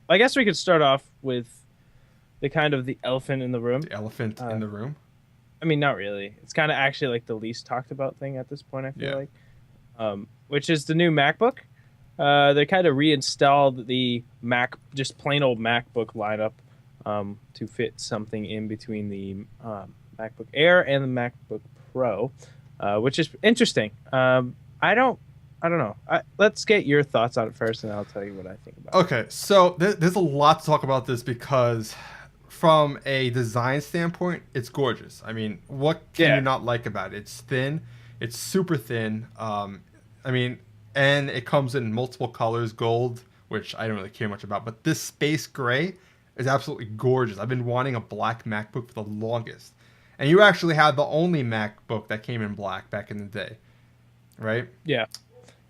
I guess we could start off with the kind of the elephant in the room. The elephant in Uh, the room. I mean, not really. It's kind of actually like the least talked about thing at this point. I feel Yeah. like, which is the new MacBook. They kind of reinstalled the Mac, just plain old MacBook lineup, to fit something in between the MacBook Air and the MacBook Pro, which is interesting. I don't, I don't know. Let's get your thoughts on it first, and I'll tell you what I think about it. Okay, so there's a lot to talk about this because, from a design standpoint, it's gorgeous. I mean, what can you Yeah, not like about it? It's thin, it's super thin. I mean, and it comes in multiple colors, gold, which I don't really care much about, but this space gray is absolutely gorgeous. I've been wanting a black MacBook for the longest, and you actually had the only MacBook that came in black back in the day, right? yeah.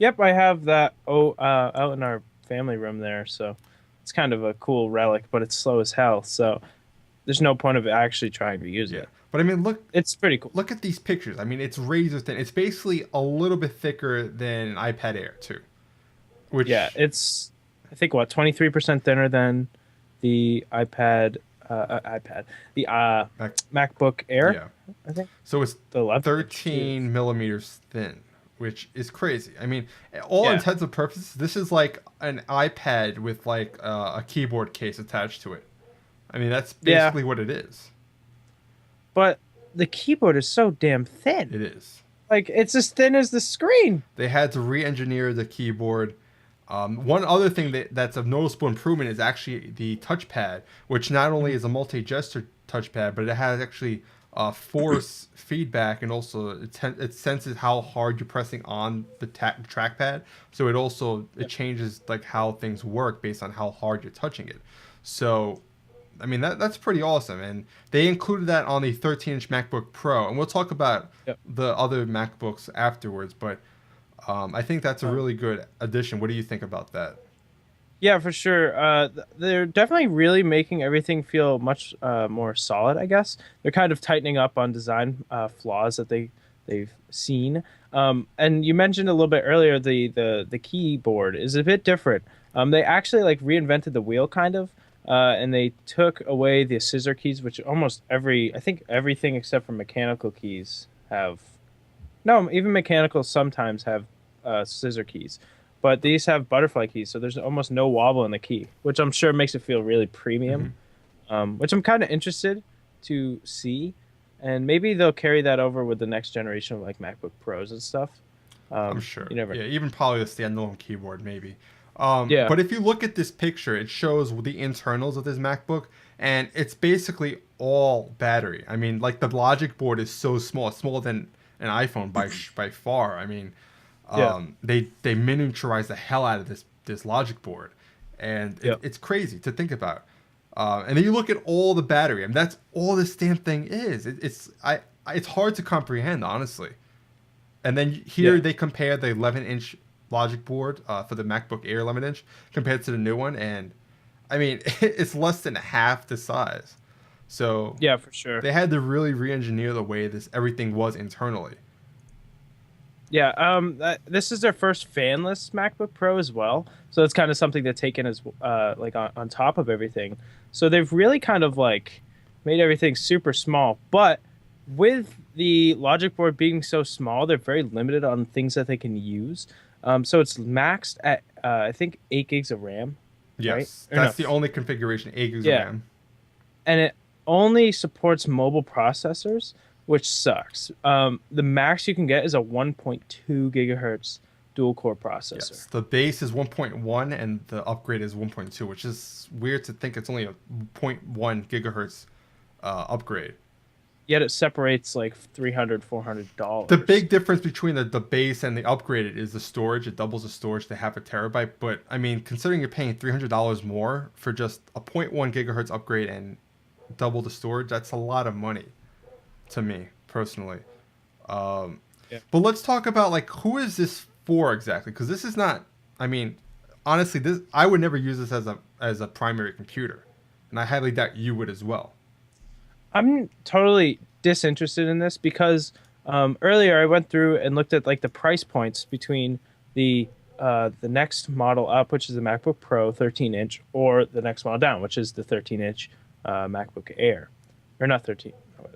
Yep, I have that out in our family room there, so it's kind of a cool relic, but it's slow as hell, so there's no point of actually trying to use Yeah, it. but I mean, It's pretty cool. look at these pictures. I mean, it's razor thin. It's basically a little bit thicker than an iPad Air too, Yeah, which it's I think what 23% thinner than the iPad, the Mac, MacBook Air, yeah. I think So it's the 11 inch. Jeez. 13 millimeters thin, which is crazy. I mean, all Yeah, intents and purposes, this is like an iPad with like a keyboard case attached to it. I mean, that's yeah, basically what it is. but the keyboard is so damn thin. It is. Like it's as thin as the screen. They had to re-engineer the keyboard. One other thing that's of noticeable improvement is actually the touchpad, which not only is a multi-gesture touchpad, but it has actually force feedback, and also it senses how hard you're pressing on the trackpad. So it changes like how things work based on how hard you're touching it. So I mean that's pretty awesome, and they included that on the 13-inch MacBook Pro, and we'll talk about Yep. the other MacBooks afterwards. But I think that's a Um, really good addition. What do you think about that? Yeah, for sure. They're definitely really making everything feel much more solid, I guess. They're kind of tightening up on design flaws that they've seen. And you mentioned a little bit earlier the keyboard is a bit different. They actually like reinvented the wheel kind of, and they took away the scissor keys, which almost I think everything except for mechanical keys have. No, even mechanical sometimes have scissor keys, but these have butterfly keys, so there's almost no wobble in the key, which I'm sure makes it feel really premium. Hmm. Which I'm kind of interested to see, and maybe they'll carry that over with the next generation of like MacBook Pros and stuff. I'm sure. You never Yeah, know. even probably a standalone keyboard, maybe. Yeah, But if you look at this picture, it shows the internals of this MacBook, and it's basically all battery. I mean, like the logic board is so small; it's smaller than an iPhone by far. I mean, yeah, they miniaturize the hell out of this logic board, and yeah, it's crazy to think about. And then you look at all the battery, and that's all this damn thing is. It's hard to comprehend, honestly. And then here yeah. they compare the 11-inch logic board for the MacBook Air 11-inch compared to the new one, and I mean it's less than half the size. So Yeah, for sure. they had to really re-engineer the way this everything was internally. Yeah, this is their first fanless MacBook Pro as well, so it's kind of something to take in as like on top of everything. So they've really kind of like made everything super small, but with the logic board being so small, they're very limited on things that they can use. So it's maxed at I think 8 gigs of RAM, right? Yes, Or no, that's the only configuration, 8 gigs of yeah, RAM. and it only supports mobile processors, which sucks. The max you can get is a 1.2 gigahertz dual core processor. Yes, the base is 1.1 and the upgrade is 1.2, which is weird to think it's only a zero point 0.1 gigahertz upgrade. Yet it separates like 300, The $400. big difference between the base and the upgraded is the storage. It doubles the storage to half a terabyte. But I mean, considering you're paying $300 more for just a zero point 0.1 gigahertz upgrade and double the storage, that's a lot of money to me personally. Um, Yeah. but let's talk about like who is this for exactly? Because this is not. I mean, honestly, this I would never use this as a primary computer, and I highly doubt you would as well. I'm totally disinterested in this because earlier I went through and looked at like the price points between the the next model up, which is the MacBook Pro 13-inch, or the next model down, which is the 13-inch MacBook Air, or not 13.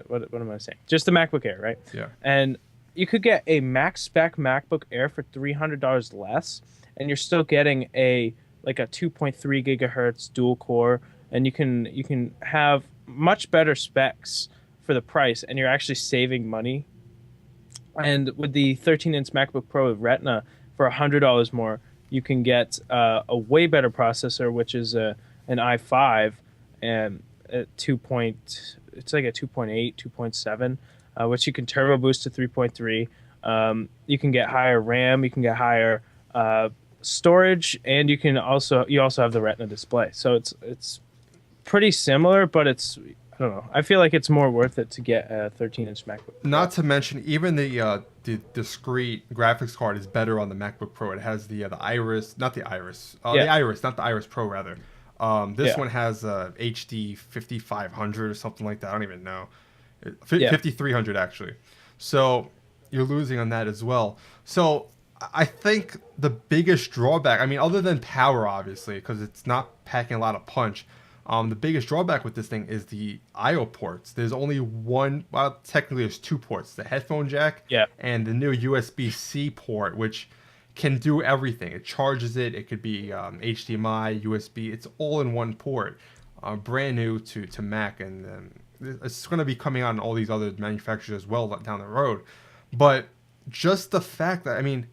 What am I saying? Just the MacBook Air, right? Yeah. And you could get a max spec MacBook Air for $300 less, and you're still getting a like a 2.3 gigahertz dual core, and you can have much better specs for the price, and you're actually saving money. And with the 13-inch MacBook Pro with Retina for $100 more, you can get a way better processor, which is an i5 and it's like a 2.8, 2.7, which you can turbo boost to 3.3. You can get higher RAM, you can get higher storage, and you also have the Retina display. So it's pretty similar, but it's I don't know. I feel like it's more worth it to get a 13-inch MacBook Pro. Not to mention, even the discrete graphics card is better on the MacBook Pro. It has the Iris, not the Iris, the Iris, not the Iris Pro rather. This one has HD 5500 or something like that. I don't even know. 5300 actually. So you're losing on that as well. So I think the biggest drawback, I mean, other than power, obviously, because it's not packing a lot of punch. The biggest drawback with this thing is the I/O ports. There's only one, well, technically there's two ports, the headphone jack and the new USB-C port, which can do everything. It charges it. It could be HDMI, USB. It's all in one port. Brand new to Mac, and it's going to be coming out on all these other manufacturers as well down the road. But just the fact that, I mean,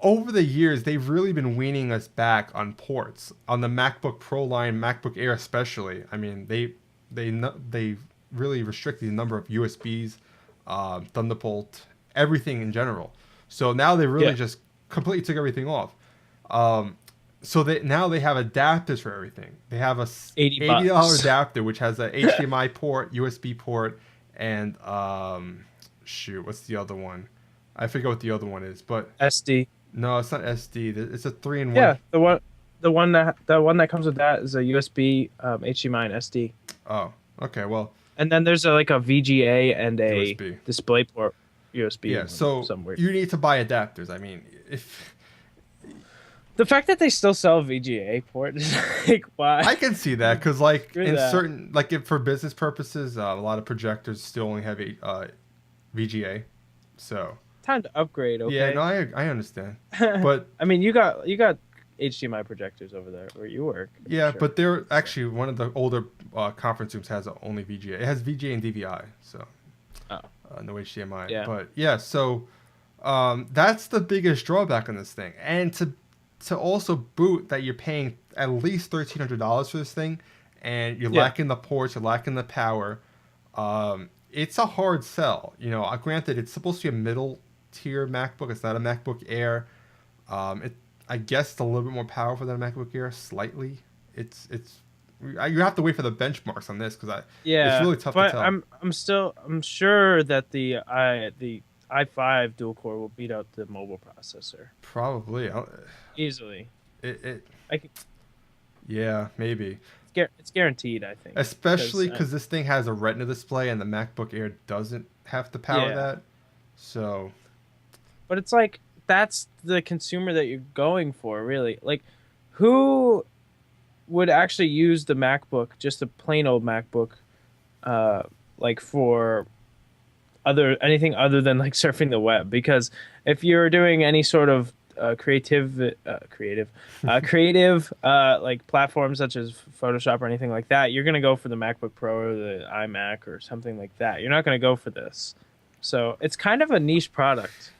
over the years, they've really been weaning us back on ports. On the MacBook Pro line, MacBook Air especially, I mean, they really restricted the number of USBs, Thunderbolt, everything in general. So now they really just completely took everything off. So now they have adapters for everything. They have a $80 adapter, which has a HDMI port, USB port, and what's the other one? I forget what the other one is, but SD. No, it's not SD. It's a 3-in-1. Yeah, the one that comes with that is a USB, HDMI, and SD. Oh, okay. Well, and then there's like a VGA and a USB. DisplayPort USB. Yeah, so you need to buy adapters. I mean, if the fact that they still sell VGA port is like, why? I can see that because, like, certain, like, if for business purposes, a lot of projectors still only have a VGA, so. Time to upgrade, okay? Yeah, no, I understand. But I mean, you got HDMI projectors over there where you work. Yeah, sure. But they're actually one of the older conference rooms has only VGA. It has VGA and DVI, so no HDMI. Yeah. But yeah, so that's the biggest drawback on this thing. And to also boot that you're paying at least $1,300 for this thing, and you're lacking the ports, you're lacking the power. It's a hard sell. You know, granted, it's supposed to be a middle tier MacBook. It's not a MacBook Air. I guess it's a little bit more powerful than a MacBook Air, slightly. You have to wait for the benchmarks on this because it's really tough to tell. I'm sure that the i5 dual core will beat out the mobile processor. Probably easily. Yeah, maybe. It's guaranteed, I think. Especially because this thing has a Retina display and the MacBook Air doesn't have to power that. So. But it's like, that's the consumer that you're going for, really. Like, who would actually use the MacBook, just a plain old MacBook, like for anything other than like surfing the web? Because if you're doing any sort of creative like platforms such as Photoshop or anything like that, you're gonna go for the MacBook Pro or the iMac or something like that. You're not gonna go for this. So it's kind of a niche product.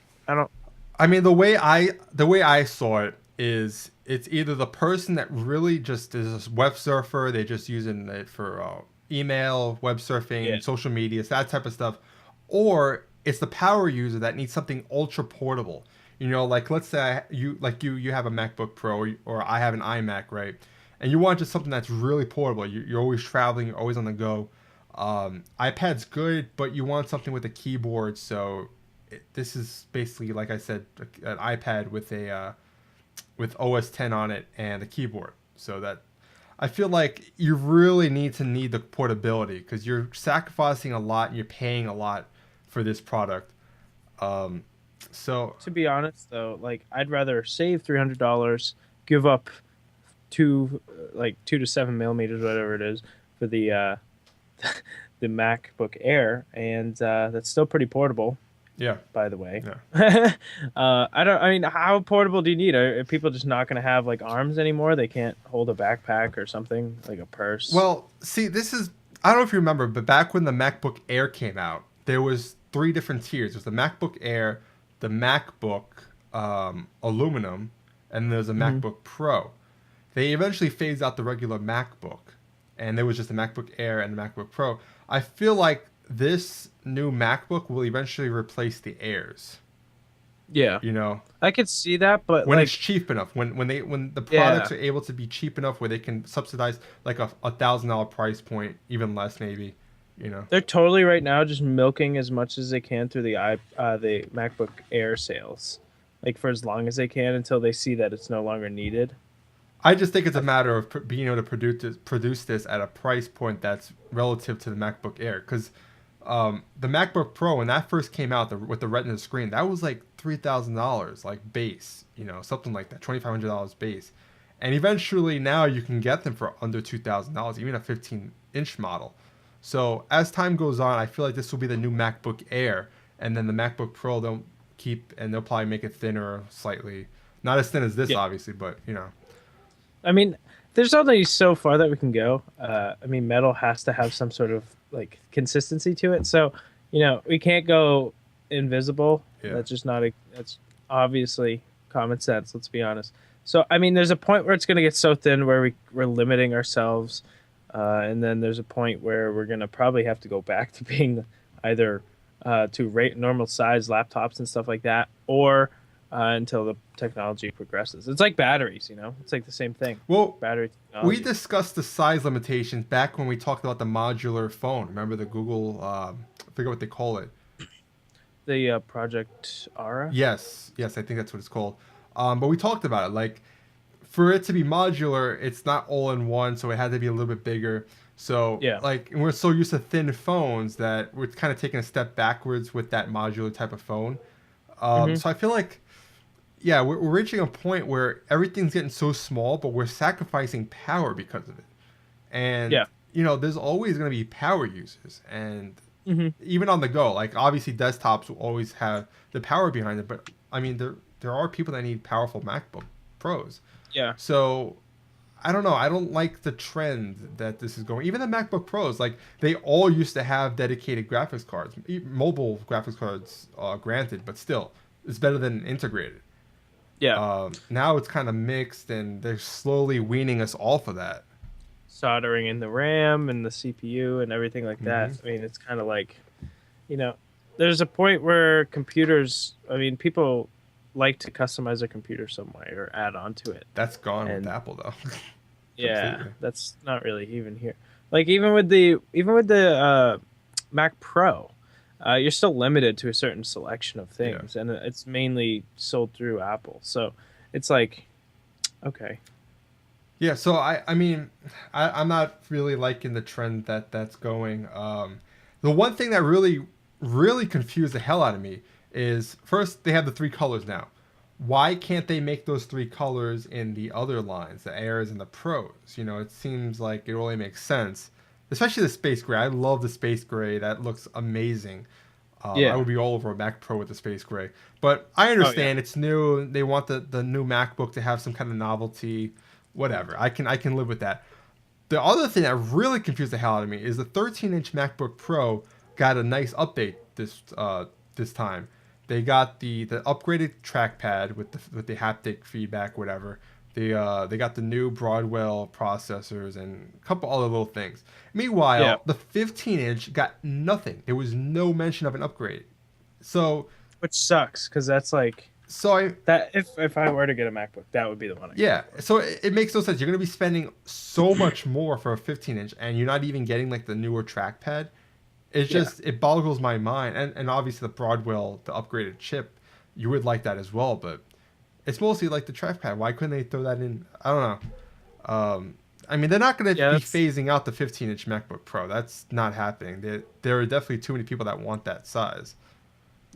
I mean, the way I saw it is it's either the person that really just is a web surfer, they're just using it for email, web surfing, social media, that type of stuff, or it's the power user that needs something ultra portable. You know, like let's say you have a MacBook Pro or I have an iMac, right? And you want just something that's really portable. You're always traveling, you're always on the go. iPad's good, but you want something with a keyboard. So this is basically, like I said, an iPad with OS 10 on it and a keyboard. So that I feel like you really need the portability because you're sacrificing a lot and you're paying a lot for this product. So To be honest, though, like I'd rather save $300, give up like 2 to 7 millimeters, whatever it is, for the MacBook Air, and that's still pretty portable, yeah, by the way. yeah. I don't. I mean, how portable do you need? Are people just not going to have like arms anymore? They can't hold a backpack or something like a purse. Well, see, this is I don't know if you remember, but back when the MacBook Air came out, there was three different tiers. There's the MacBook Air, the MacBook Aluminum, and there's a Hmm. MacBook Pro. They eventually phased out the regular MacBook, and there was just the MacBook Air and the MacBook Pro. I feel like this new MacBook will eventually replace the Airs. Yeah, You know, I could see that, but when it's like, cheap enough, when the yeah, products are able to be cheap enough where they can subsidize like a $1,000 price point, even less maybe. You know, they're totally right now just milking as much as they can through the MacBook Air sales, like for as long as they can until they see that it's no longer needed. I just think it's a I, matter of being able to produce this at a price point that's relative to the MacBook Air. Because the MacBook Pro, when that first came out with the Retina screen, that was like $3,000, like base, something like that, $2,500 base. And eventually now you can get them for under $2,000, even a 15-inch model. So as time goes on, I feel like this will be the new MacBook Air, and then the MacBook Pro they'll keep and they'll probably make it thinner slightly, not as thin as this yeah, obviously, but I mean, there's only so far that we can go. I mean, metal has to have some sort of like consistency to it. So, we can't go invisible. yeah. That's just not a, that's obviously common sense. Let's be honest. So, I mean, there's a point where it's going to get so thin where we're limiting ourselves. And then there's a point where we're going to probably have to go back to being either to rate normal size laptops and stuff like that, or until the technology progresses. It's like batteries, It's like the same thing. Well, Battery we technology. discussed the size limitations back when we talked about the modular phone. Remember the Google? I forget what they call it. The Project Ara. Yes, yes, I think that's what it's called. But we talked about it. Like for it to be modular, it's not all in one, so it had to be a little bit bigger. So Yeah. like, and we're so used to thin phones that we're kind of taking a step backwards with that modular type of phone. Hmm. So I feel like yeah, we're reaching a point where everything's getting so small, but we're sacrificing power because of it. And Yeah. there's always going to be power users, and Hmm. even on the go, like obviously desktops will always have the power behind it. But I mean, there are people that need powerful MacBook Pros. Yeah. So I don't know. I don't like the trend that this is going. Even the MacBook Pros, like they all used to have dedicated graphics cards, mobile graphics cards, granted, but still, it's better than integrated. Yeah. Now it's kind of mixed, and they're slowly weaning us off of that. Soldering in the RAM and the CPU and everything like that. Hmm. I mean, it's kind of like, you know, there's a point where computers. I mean, people like to customize their computer some way or add on to it, That's gone with and Apple though, yeah, completely. that's not really even here. Like even with the Mac Pro, you're still limited to a certain selection of Yeah. things, and it's mainly sold through Apple. So it's like, okay, Yeah, so I mean, I'm not really liking the trend that's going. The one thing that really confused the hell out of me is first they have the three colors now. Why can't they make those three colors in the other lines, the Airs and the Pros? It seems like it really makes sense, especially the space gray. I love the space gray. That looks amazing. I yeah, would be all over a Mac Pro with the space gray. But I oh yeah, understand it's new. They want the new MacBook to have some kind of novelty. Whatever. I can live with that. The other thing that really confused the hell out of me is the 13-inch MacBook Pro got a nice update this time. They got the upgraded trackpad with the haptic feedback, whatever. They got the new Broadwell processors and a couple other little things. yeah. Meanwhile, the 15-inch got nothing. There was no mention of an upgrade. So Which sucks because that's like so I that. If I were to get a MacBook, that would be the one I go Yeah, for. so it makes no sense. You're going to be spending so much more for a 15-inch, and you're not even getting like the newer trackpad. It's Yeah, just it boggles my mind. And obviously the Broadwell, the upgraded chip, you would like that as well. But it's mostly like the trackpad. Why couldn't they throw that in? I don't know. I mean, they're not going to yeah. be That's phasing out the 15-inch MacBook Pro. That's not happening. There are definitely too many people that want that size.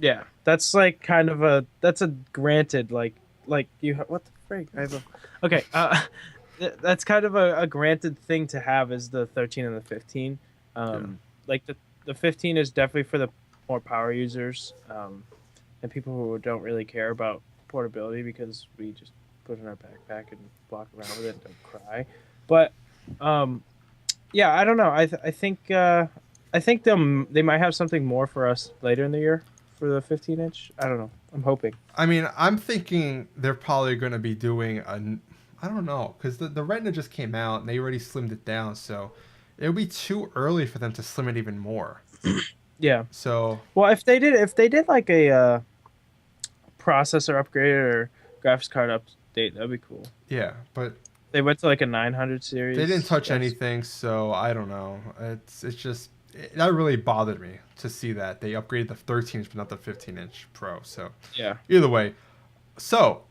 Yeah, that's like kind of a that's a granted like what the frig? I have a okay. That's kind of a granted thing to have is the 13 and the 15. Yeah. Like the 15 is definitely for the more power users, and people who don't really care about portability because we just put it in our backpack and walk around with it and don't cry. But um, yeah, I don't know. I think they might have something more for us later in the year for the 15 inch. I don't know. I'm hoping. I mean, I'm thinking they're probably going to be doing I don't know, because the Retina just came out and they already slimmed it down, so it would be too early for them to slim it even more. Yeah. So Well, if they did like a processor upgrade or graphics card update, that'd be cool. yeah, but They went to like a 900 they didn't series. touch That's anything, so I don't know. It's just that really bothered me to see that they upgraded the 13 inch but not the 15-inch Pro. So yeah. either way, so